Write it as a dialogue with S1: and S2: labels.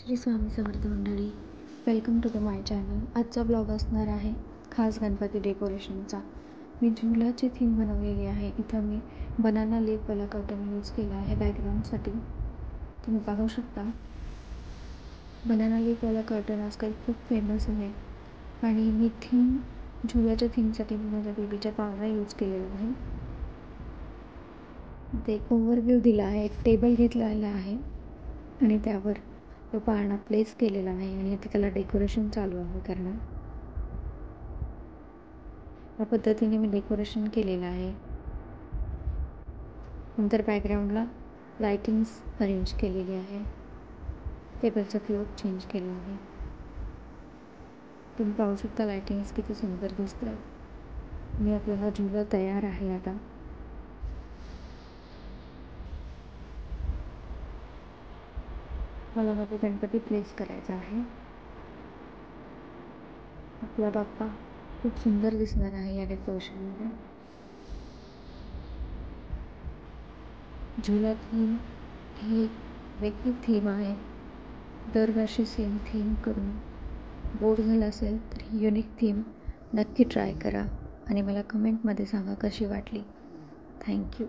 S1: श्री स्वामी समर्थ मंडळी, welcome to the my channel. आजचा blog असणार आहे खास गणपती डेकोरेशनचा. मी झुलाची थीम बनवलेली आहे. इथं मी बनाना लीफवाला कर्टन यूज केला आहे बॅकग्राऊंडसाठी. तुम्ही पाहू शकता बनाना लीफवाला कर्टन आजकाल खूप फेमस आहे आणि मी झुल्याच्या थीमसाठी मी माझ्या बेबीच्या पाळणा यूज केलेला आहे. ते ओव्हरव्ह्यू दिला आहे. एक टेबल घेतलेला आहे आणि त्यावर तो पाळणा प्लेस केलेला आहे आणि इथे त्याला डेकोरेशन चालू आहे करणं. या पद्धतीने मी डेकोरेशन केलेलं आहे. नंतर बॅकग्राऊंडला लाइटिंग्स अरेंज केलेली आहे. टेबलचा क्लॉथ चेंज केला आहे. तुम्ही पाहू शकता लाइटिंग्स किती सुंदर दिसतात. मी आपला झुला तयार आहे. आता मला माझा गणपती प्लेस करायचा आहे. आपला बाप्पा खूप सुंदर दिसणार आहे या डेकोरेशनमध्ये. झुला थीम ही वेगळी थीम आहे. दरवर्षी सेम थीम करून बोर झालं असेल तर ही युनिक थीम नक्की ट्राय करा आणि मला कमेंटमध्ये सांगा कशी वाटली. थँक्यू.